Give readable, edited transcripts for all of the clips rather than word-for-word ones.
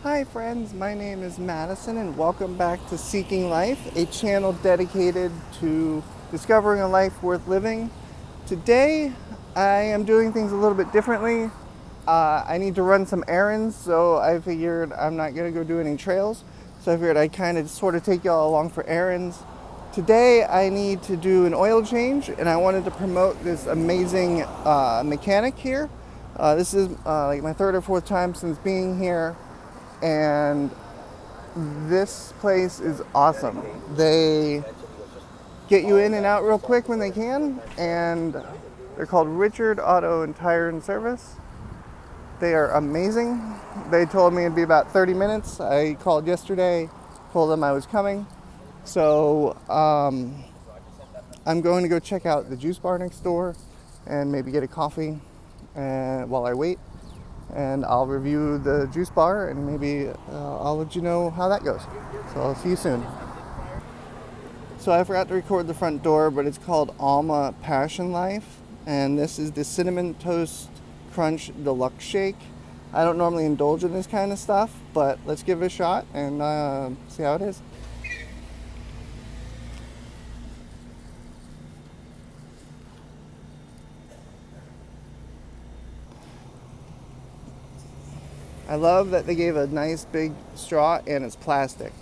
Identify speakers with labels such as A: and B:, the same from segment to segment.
A: Hi friends, my name is Madison and welcome back to Seeking Life, a channel dedicated to discovering a life worth living. Today I am doing things a little bit differently. I need to run some errands, so I figured I'm not going to go do any trails. So I figured I'd kind of sort of take y'all along for errands. Today I need to do an oil change and I wanted to promote this amazing mechanic here. This is like my third or fourth time since being here, and this place is awesome. They get you in and out real quick when they can, and they're called Richard Auto and Tire and Service. They are amazing. They told me it'd be about 30 minutes. I called yesterday, told them I was coming. So I'm going to go check out the juice bar next door and maybe get a coffee while I wait. And I'll review the juice bar and maybe I'll let you know how that goes. So I'll see you soon. So I forgot to record the front door, but it's called Alma Passion Life, and this is the Cinnamon Toast Crunch Deluxe Shake. I don't normally indulge in this kind of stuff, but let's give it a shot and see how it is. I love that they gave a nice big straw and it's plastic.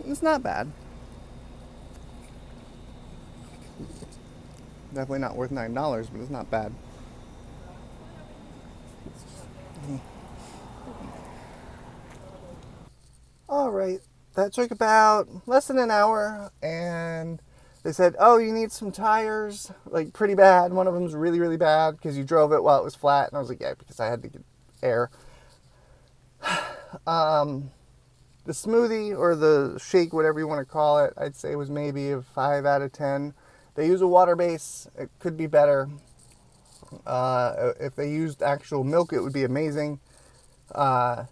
A: It's not bad. Definitely not worth $9, but it's not bad. All right, that took about less than an hour, and they said, oh, you need some tires, like pretty bad. One of them's really, really bad because you drove it while it was flat. And I was like, yeah, because I had to get air. The smoothie or the shake, whatever you want to call it, I'd say was maybe a 5 out of 10. They use a water base. It could be better. If they used actual milk, it would be amazing. But,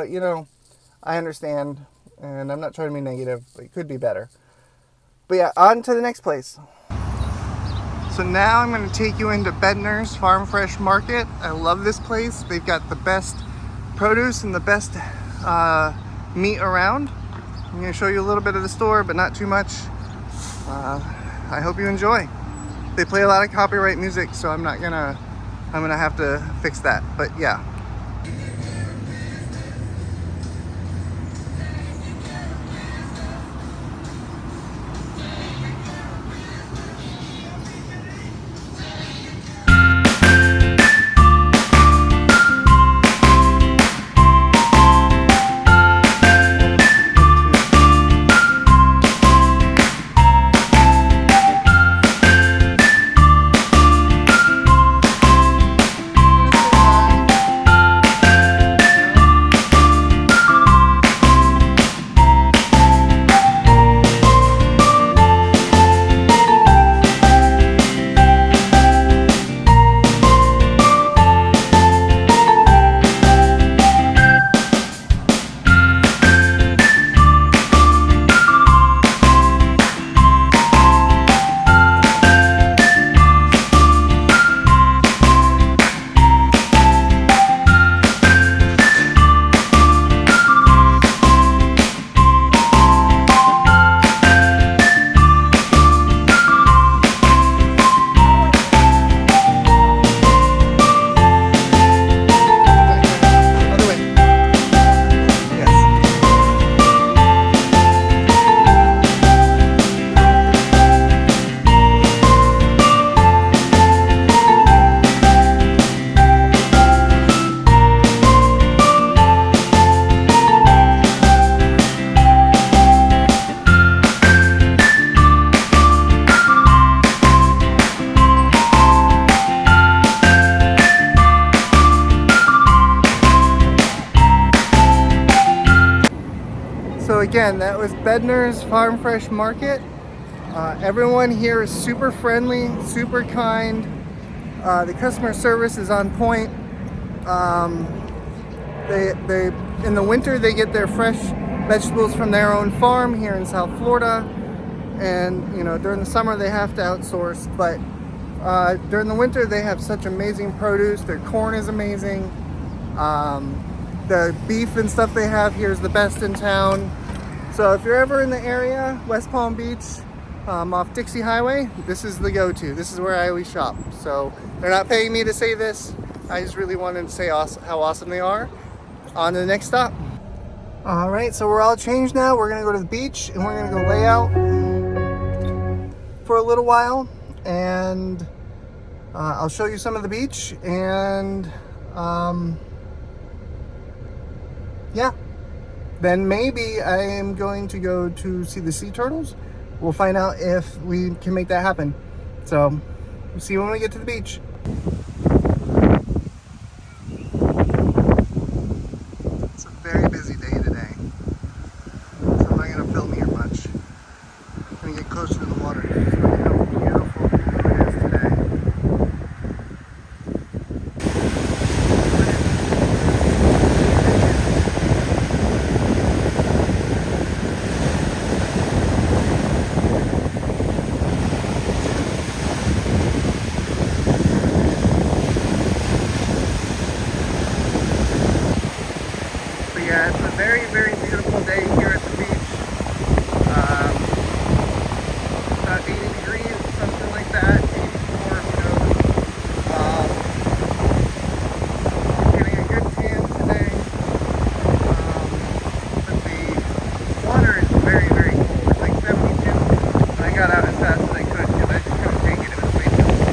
A: you know, I understand, and I'm not trying to be negative, but it could be better. But yeah, on to the next place. So now I'm going to take you into Bedners Farm Fresh Market. I love this place. They've got the best produce and the best meat around. I'm going to show you a little bit of the store, but not too much. I hope you enjoy. They play a lot of copyright music, so I'm gonna have to fix that. But yeah. So again, that was Bedners Farm Fresh Market. Everyone here is super friendly, super kind. The customer service is on point. They in the winter they get their fresh vegetables from their own farm here in South Florida, and you know during the summer they have to outsource. But During the winter, they have such amazing produce. Their corn is amazing. The beef and stuff they have here is the best in town. So if you're ever in the area, West Palm Beach, off Dixie Highway, this is the go-to. This is where I always shop. So they're not paying me to say this. I just really wanted to say how awesome they are. On to the next stop. All right, so we're all changed now. We're gonna go to the beach and we're gonna go lay out for a little while, and I'll show you some of the beach, and yeah, then maybe I am going to go to see the sea turtles. We'll find out if we can make that happen. So we'll see you when we get to the beach. It's a very busy day today, so I'm not going to film here much. I'm going to get closer to the water. Just look at how beautiful it is today. Yeah, it's a very, very beautiful day here at the beach. About 80 degrees, something like that, 84, who knows. Getting a good tan today. But the water is very, very cold. It's like 72. And I got out as fast as I could because I just couldn't take it. It was way too cold.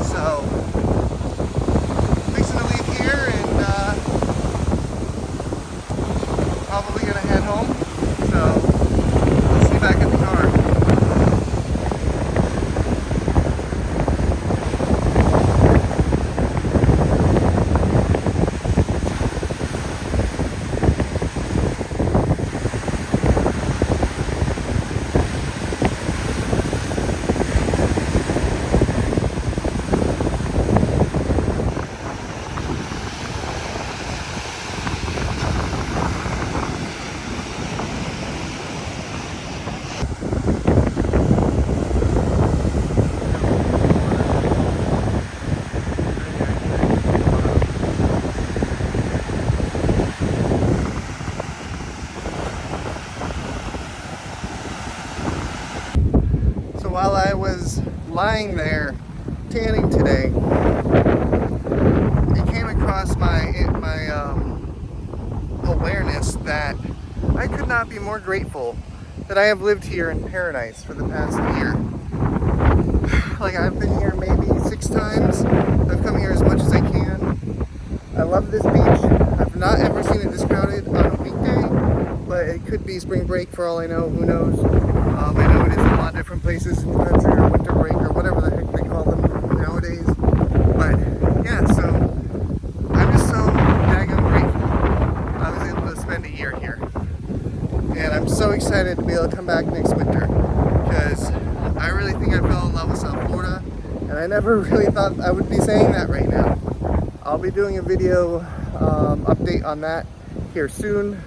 A: So, fixing to leave here and probably gonna head home, so I'll see you back at the car. While I was lying there tanning today, it came across my awareness that I could not be more grateful that I have lived here in paradise for the past year. Like, I've been here maybe 6 times. I've come here as much as I can. I love this beach. I've not ever seen it this crowded on a weekday, but it could be spring break for all I know. Who knows? I know it is in a lot of different places in the country, or winter break, or whatever the heck they call them nowadays. But yeah, so I'm just so daggone grateful I was able to spend a year here. And I'm so excited to be able to come back next winter, because I really think I fell in love with South Florida, and I never really thought I would be saying that right now. I'll be doing a video update on that here soon.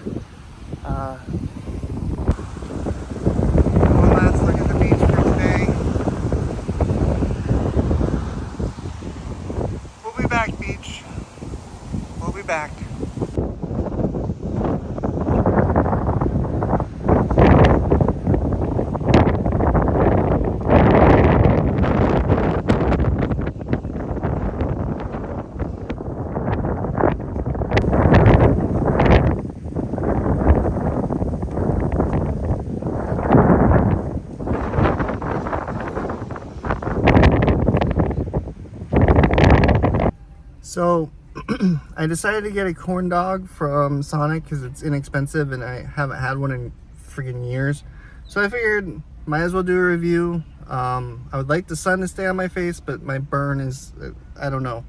A: One last look at the beach for today. We'll be back, beach. We'll be back. So I decided to get a corn dog from Sonic because it's inexpensive and I haven't had one in freaking years. So I figured might as well do a review. I would like the sun to stay on my face, but my burn is, I don't know.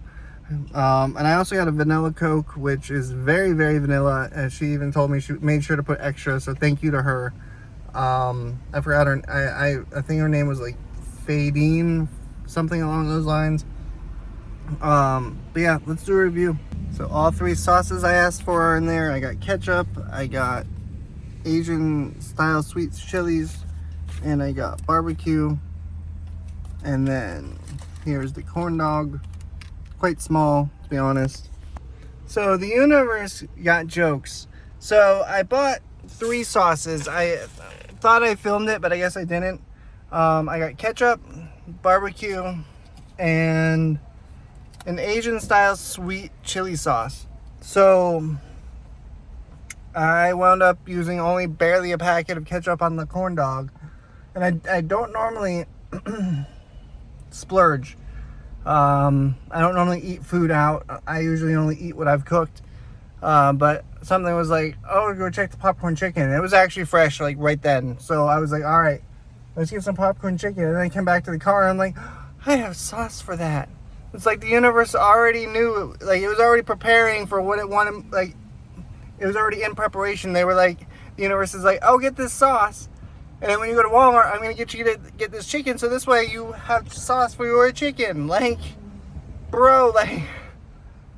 A: And I also got a vanilla Coke, which is very, very vanilla. And she even told me she made sure to put extra. So thank you to her. I forgot her. I think her name was like Fadine, something along those lines. But yeah, let's do a review. So all 3 sauces I asked for are in there. I got ketchup, I got Asian style sweet chilies, and I got barbecue. And then here's the corn dog. Quite small, to be honest. So the universe got jokes. So I bought 3 sauces. I thought I filmed it, but I guess I didn't. I got ketchup, barbecue, and an Asian style sweet chili sauce. So I wound up using only barely a packet of ketchup on the corn dog. And I don't normally splurge. I don't normally eat food out. I usually only eat what I've cooked. But something was like, oh, go check the popcorn chicken. It was actually fresh, like right then. So I was like, all right, let's get some popcorn chicken. And then I came back to the car and I'm like, I have sauce for that. It's like the universe already knew, like it was already preparing for what it wanted. Like it was already in preparation. They were like, the universe is like, oh, get this sauce. And then when you go to Walmart, I'm going to get you to get this chicken. So this way you have sauce for your chicken. Like, bro, like,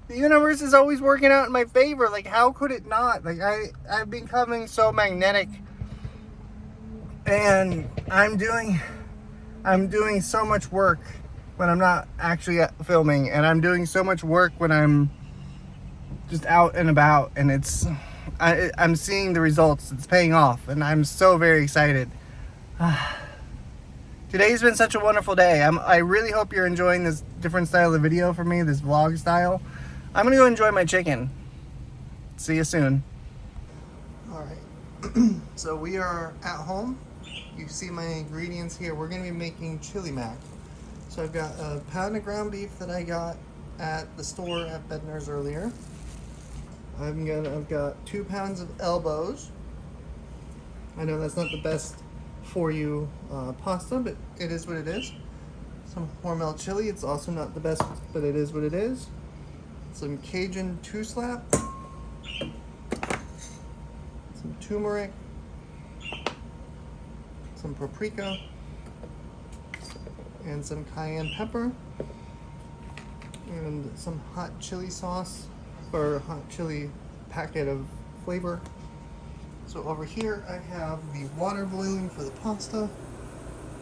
A: the universe is always working out in my favor. Like, how could it not? Like, I've becoming so magnetic. And I'm doing so much work when I'm not actually filming. And I'm doing so much work when I'm just out and about. And I'm seeing the results. It's paying off, and I'm so very excited. Today's been such a wonderful day. I really hope you're enjoying this different style of video for me, this vlog style. I'm gonna go enjoy my chicken. See you soon. All right, so we are at home. You see my ingredients here. We're gonna be making chili mac. So I've got a pound of ground beef that I got at the store at Bedners earlier. I've got 2 pounds of elbows. I know that's not the best for you pasta, but it is what it is. Some Hormel chili. It's also not the best, but it is what it is. Some Cajun 2-slap. Some turmeric. Some paprika. And some cayenne pepper. And some hot chili sauce, or hot chili packet of flavor. So over here I have the water boiling for the pasta.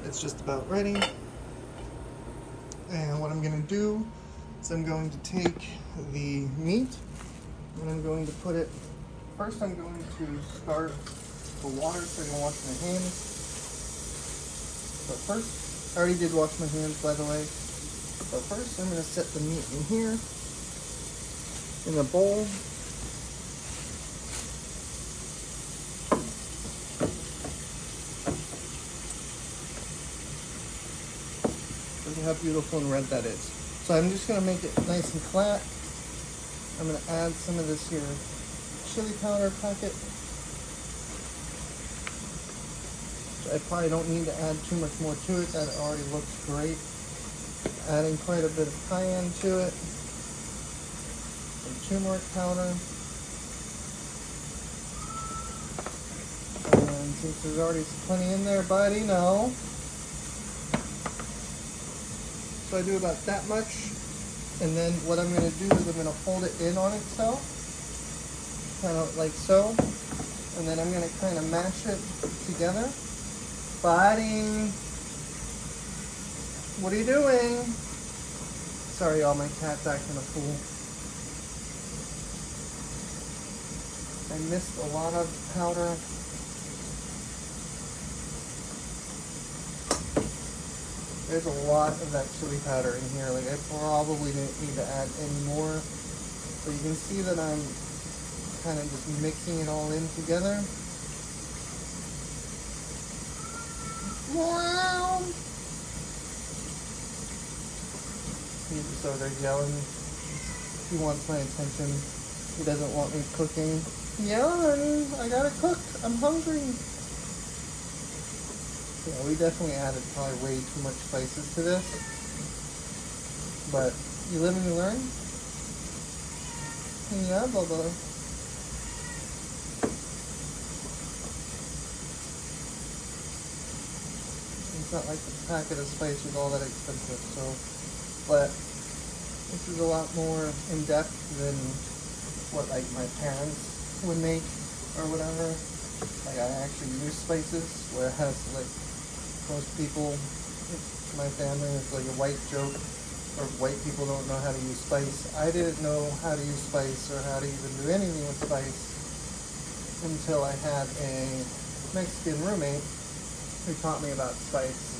A: It's just about ready. And what I'm going to do is I'm going to take the meat and I'm going to put it, first I'm going to start the water so I can wash my hands. But first, I already did wash my hands by the way. But first I'm going to set the meat in here in a bowl. Look at how beautiful and red that is. So I'm just going to make it nice and flat. I'm going to add some of this here chili powder packet. I probably don't need to add too much more to it. That already looks great. Adding quite a bit of cayenne to it. Some turmeric powder. And since there's already plenty in there, buddy, no. So I do about that much. And then what I'm going to do is I'm going to fold it in on itself. Kind of like so. And then I'm going to kind of mash it together. Buddy, what are you doing? Sorry, y'all, my cat's acting a fool. I missed a lot of powder. There's a lot of that chili powder in here. Like, I probably didn't need to add any more. But you can see that I'm kind of just mixing it all in together. Wow. He's just over there yelling. He wants my attention. He doesn't want me cooking. Yelling, I gotta cook. I'm hungry. Yeah, we definitely added probably way too much spices to this. But you live and you learn. Yeah, Bubba. It's not like the packet of spice was all that expensive, so, but this is a lot more in-depth than what like my parents would make or whatever. Like I actually use spices, whereas like most people, my family is like a white joke, or white people don't know how to use spice. I didn't know how to use spice or how to even do anything with spice until I had a Mexican roommate who taught me about spice.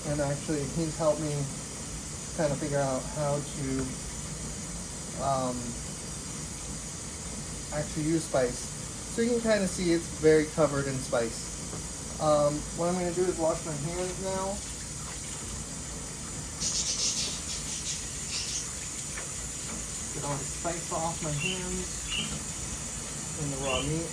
A: And actually, he's helped me kind of figure out how to actually use spice. So you can kind of see it's very covered in spice. What I'm going to do is wash my hands now. Get all the spice off my hands and the raw meat.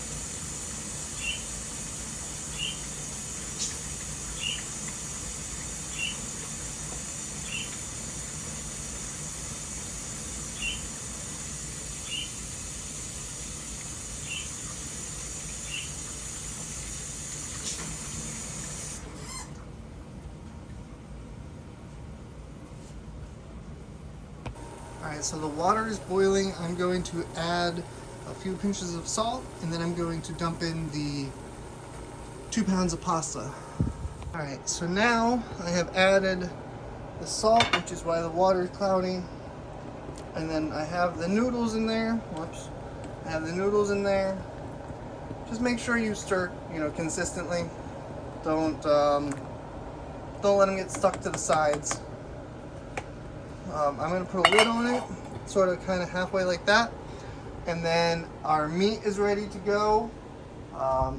A: Alright, so the water is boiling. I'm going to add a few pinches of salt, and then I'm going to dump in the 2 pounds of pasta. Alright, so now I have added the salt, which is why the water is cloudy. And then I have the noodles in there. Whoops. I have the noodles in there. Just make sure you stir, consistently. Don't let them get stuck to the sides. I'm going to put a lid on it, sort of kind of halfway like that. And then our meat is ready to go.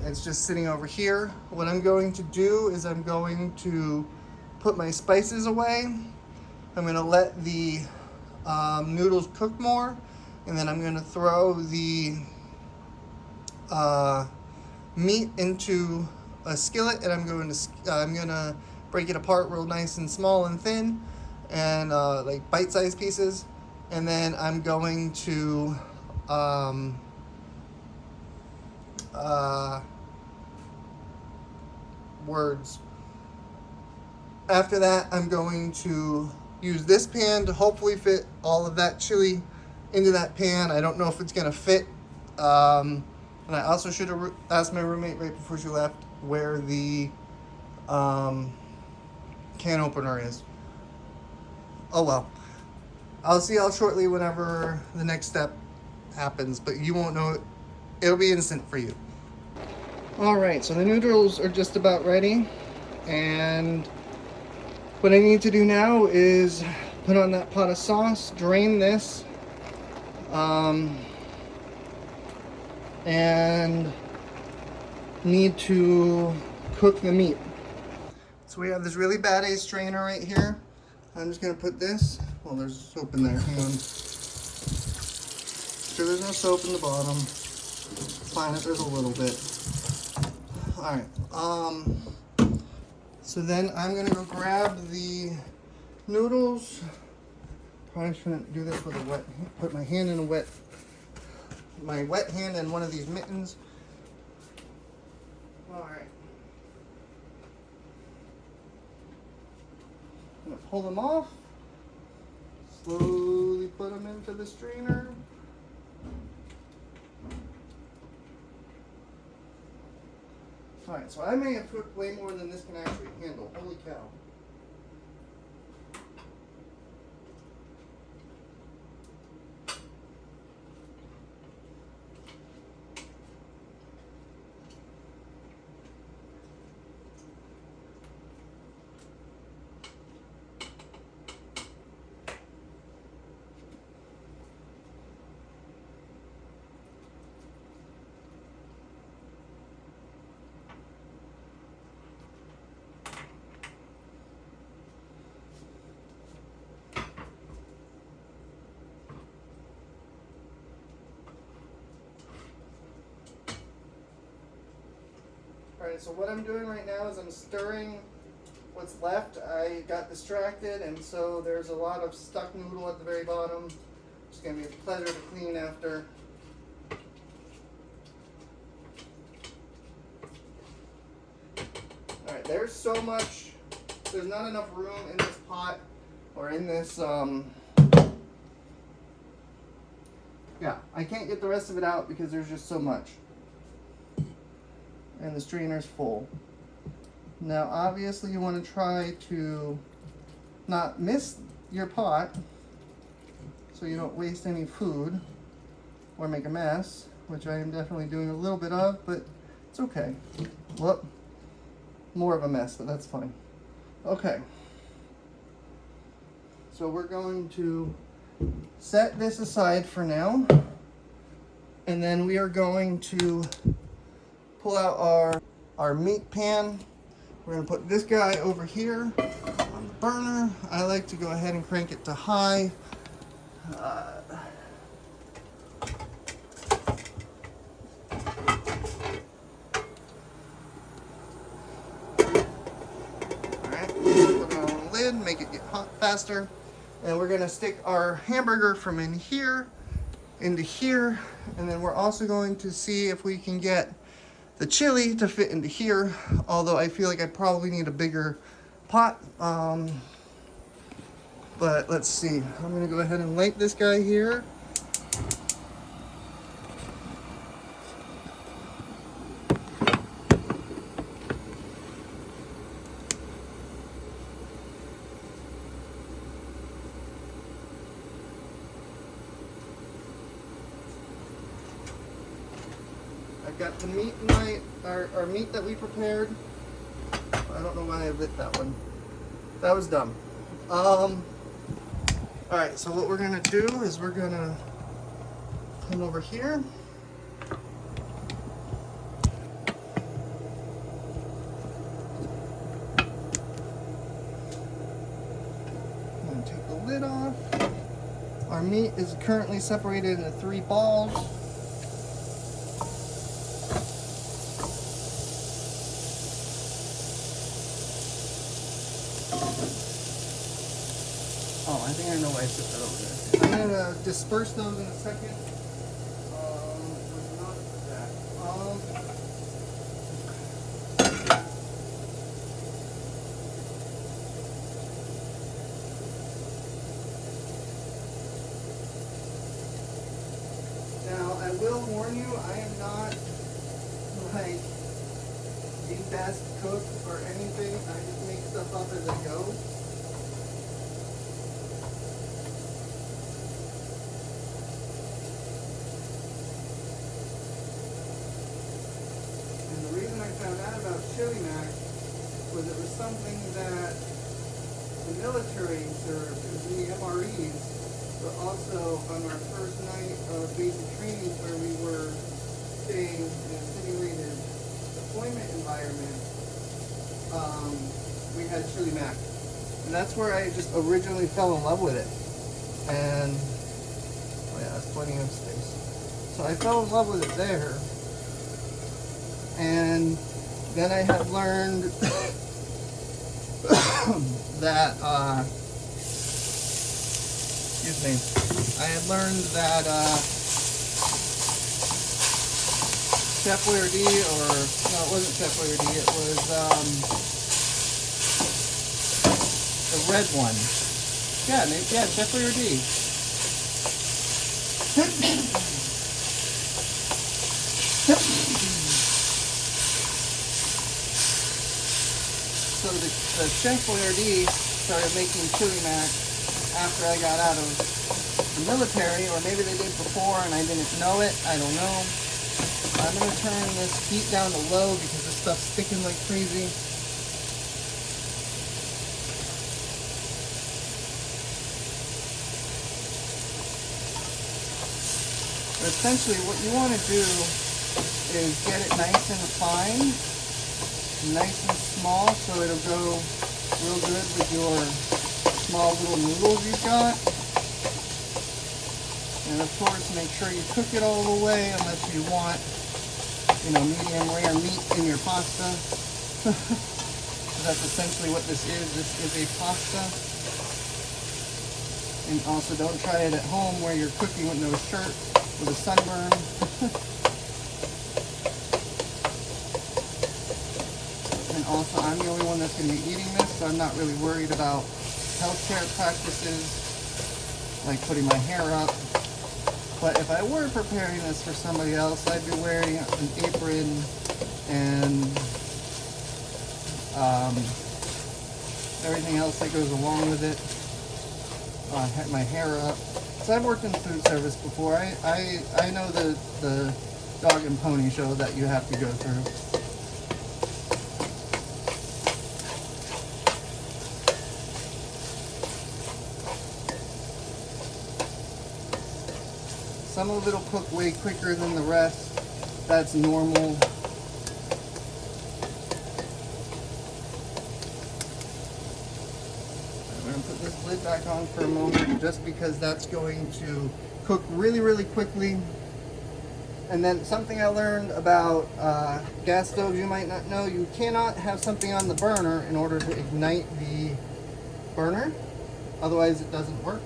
A: It's just sitting over here. What I'm going to do is I'm going to put my spices away. I'm going to let the noodles cook more. And then I'm going to throw the meat into a skillet, and I'm going to break it apart real nice and small and thin, and like bite-sized pieces. And then I'm going to after that, I'm going to use this pan to hopefully fit all of that chili into that pan. I don't know if it's gonna fit. And I also should have asked my roommate right before she left where the can opener is. Oh well. I'll see y'all shortly whenever the next step happens, but you won't know it. It'll be instant for you. Alright, so the noodles are just about ready, and what I need to do now is put on that pot of sauce, drain this, and need to cook the meat. So we have this really bad A strainer right here. I'm just going to put this, well, there's soap in there, hang on. Sure, there's no soap in the bottom. It's fine if there's a little bit. Alright, so then I'm going to go grab the noodles. Probably shouldn't do this with a wet, put my hand in my wet hand in one of these mittens. Alright. I'm going to pull them off. Slowly put them into the strainer. Alright, so I may have cooked way more than this can actually handle. Holy cow. Alright, so what I'm doing right now is I'm stirring what's left. I got distracted, and so there's a lot of stuck noodle at the very bottom. It's going to be a pleasure to clean after. Alright, there's so much. There's not enough room in this pot or in this, yeah, I can't get the rest of it out because there's just so much. And the strainer's full. Now obviously you want to try to not miss your pot so you don't waste any food or make a mess, which I am definitely doing a little bit of, but it's okay. Well, more of a mess, but that's fine. Okay. So we're going to set this aside for now, and then we are going to pull out our meat pan. We're going to put this guy over here on the burner. I like to go ahead and crank it to high. Alright, put it on the lid, make it get hot faster. And we're going to stick our hamburger from in here into here. And then we're also going to see if we can get the chili to fit into here, although I feel like I probably need a bigger pot. But let's see. I'm gonna go ahead and light this guy here. I've got the meat our meat that we prepared. I don't know why I lit that one. That was dumb. Alright, so what we're gonna do is we're gonna come over here. I'm gonna take the lid off. Our meat is currently separated into 3 balls. Oh, I think I know why I set that over there. I'm going to disperse those in a second. Not that. Now, I will warn you, I am not like the best cook or anything. I just make stuff up as I go. Found out about chili mac was it was something that the military served in the MREs, but also on our first night of basic training where we were staying in a simulated deployment environment, we had chili mac. And that's where I just originally fell in love with it. And, oh yeah, that's plenty of space. So I fell in love with it there. And then I had learned that, excuse me, I had learned that Chef Boyardee, or, no, it wasn't Chef Boyardee, it was the red one. Yeah, Chef Boyardee. So the Chef Boyardee started making chili mac after I got out of the military, or maybe they did before and I didn't know it. I don't know. I'm going to turn this heat down to low because this stuff's sticking like crazy. But essentially what you want to do is get it nice and fine, nice and small, so it'll go real good with your small little noodles you've got. And of course, make sure you cook it all the way unless you want, you know, medium rare meat in your pasta. That's essentially what this is. This is a pasta. And also don't try it at home where you're cooking with no shirt with a sunburn. And also, I'm the only one that's going to be eating this, so I'm not really worried about healthcare practices, like putting my hair up. But if I were preparing this for somebody else, I'd be wearing an apron and everything else that goes along with it. Had my hair up. So I've worked in food service before. I know the dog and pony show that you have to go through. Some of it'll cook way quicker than the rest. That's normal. I'm going to put this lid back on for a moment just because that's going to cook really, really quickly. And then something I learned about gas stoves you might not know, you cannot have something on the burner in order to ignite the burner. Otherwise it doesn't work.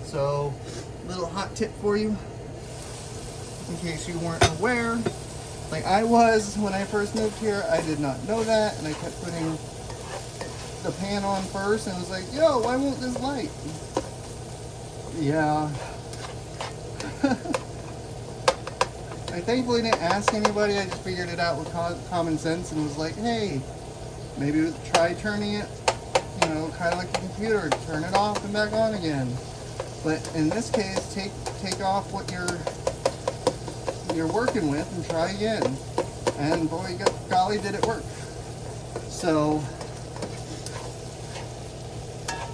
A: So, little hot tip for you, in case you weren't aware. Like I was when I first moved here, I did not know that, and I kept putting the pan on first, and was like, yo, why won't this light? Yeah. I thankfully didn't ask anybody, I just figured it out with common sense, and was like, hey, maybe try turning it, you know, kind of like a computer, turn it off and back on again. But in this case, take off what you're working with and try again. And boy, golly, did it work. So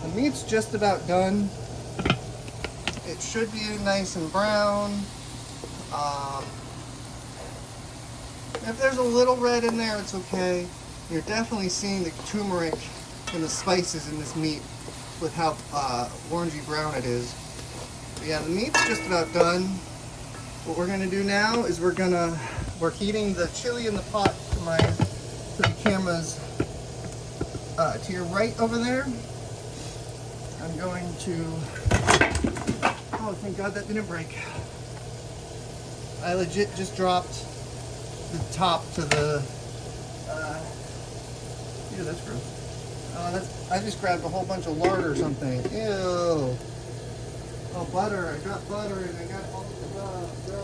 A: the meat's just about done. It should be nice and brown. If there's a little red in there, it's okay. You're definitely seeing the turmeric and the spices in this meat with how orangey brown it is. But yeah, the meat's just about done. What we're gonna do now is we're heating the chili in the pot to the camera's to your right over there. I'm going to, oh thank God that didn't break. I legit just dropped the top to the, ew, that's gross. I just grabbed a whole bunch of lard or something. Ew. Oh, butter. I got butter and I got all the stuff. Bro.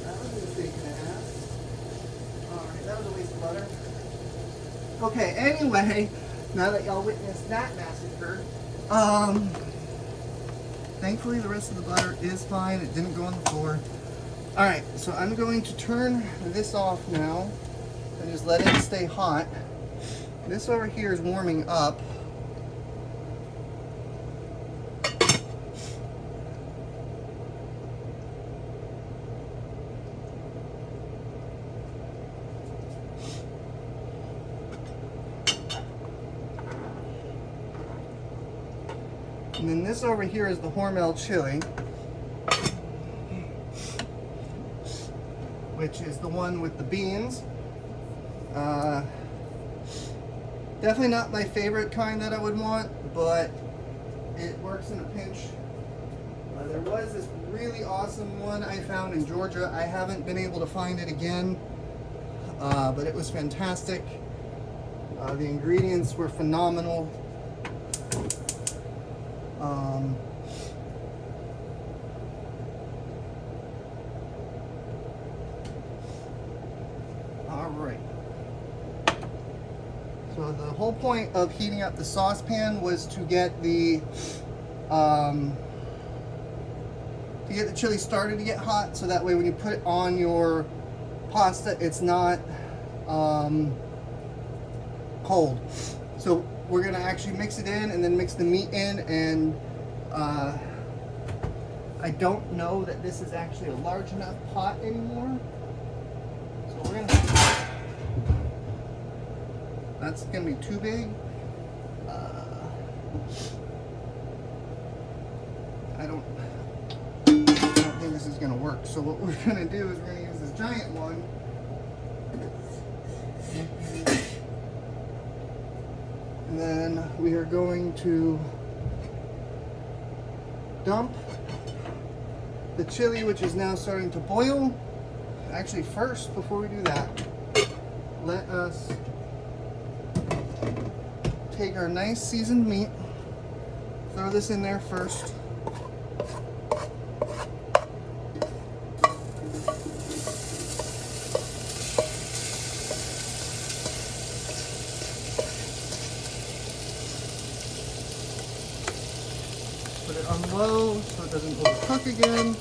A: That was a mistake and a half. Alright, that was a waste of butter. Okay, anyway, now that y'all witnessed that massacre, thankfully the rest of the butter is fine. It didn't go on the floor. Alright, so I'm going to turn this off now and just let it stay hot. This over here is warming up. And then this over here is the Hormel chili, which is the one with the beans. Definitely not my favorite kind that I would want, but it works in a pinch. There was this really awesome one I found in Georgia. I haven't been able to find it again, but it was fantastic. The ingredients were phenomenal. All right. So the whole point of heating up the saucepan was to get the chili started to get hot, so that way when you put it on your pasta, it's not cold. So we're gonna actually mix it in and then mix the meat in, and I don't know that this is actually a large enough pot anymore. So we're gonna, that's gonna be too big. I don't think this is gonna work. So what we're gonna do is we're gonna use this giant one. And then we are going to dump the chili, which is now starting to boil. Actually, first, before we do that, let us take our nice seasoned meat, throw this in there first. on low so it doesn't overcook again.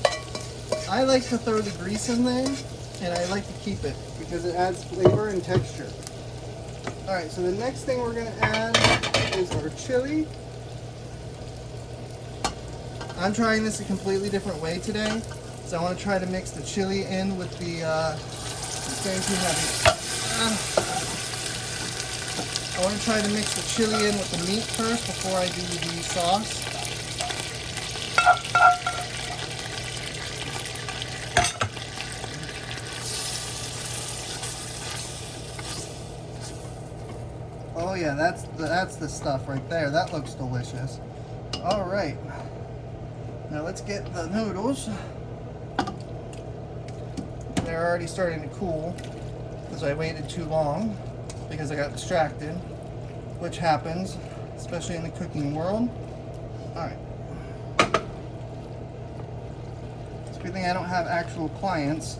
A: I like to throw the grease in there, and I like to keep it because it adds flavor and texture. Alright, so the next thing we're going to add is our chili. I'm trying this a completely different way today, so I want to try to mix the chili in with the, it's getting too heavy. I want to try to mix the chili in with the meat first before I do the sauce. Oh yeah, that's the stuff right there. That looks delicious. All right. Now let's get the noodles. They're already starting to cool because I waited too long because I got distracted, which happens, especially in the cooking world. All right. It's a good thing I don't have actual clients.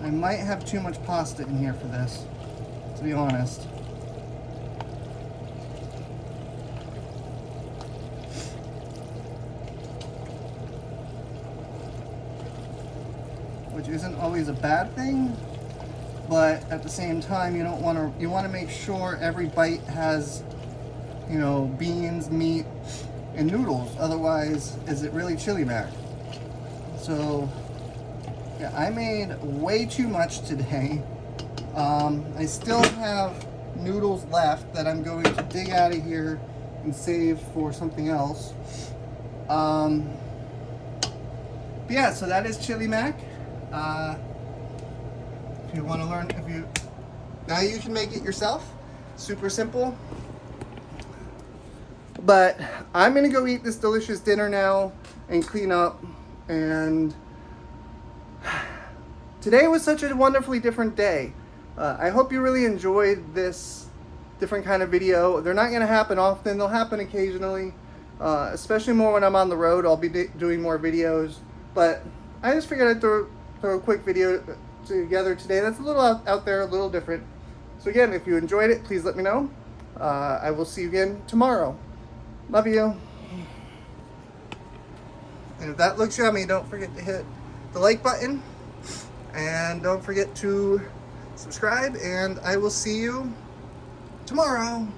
A: I might have too much pasta in here for this, to be honest. Which isn't always a bad thing, but at the same time, you want to make sure every bite has, you know, beans, meat, and noodles. Otherwise, is it really chili mac? So, yeah, I made way too much today. I still have noodles left that I'm going to dig out of here and save for something else. But yeah, so that is chili mac. If you want to learn, now you can make it yourself. Super simple. But I'm gonna go eat this delicious dinner now and clean up. And today was such a wonderfully different day. I hope you really enjoyed this different kind of video. They're not gonna happen often. They'll happen occasionally, especially more when I'm on the road. I'll be doing more videos. But I just figured I'd throw a quick video together today that's a little out there, a little different. So again, if you enjoyed it, please let me know. I will see you again tomorrow. Love you. And if that looks yummy, don't forget to hit the like button. And don't forget to subscribe. And I will see you tomorrow.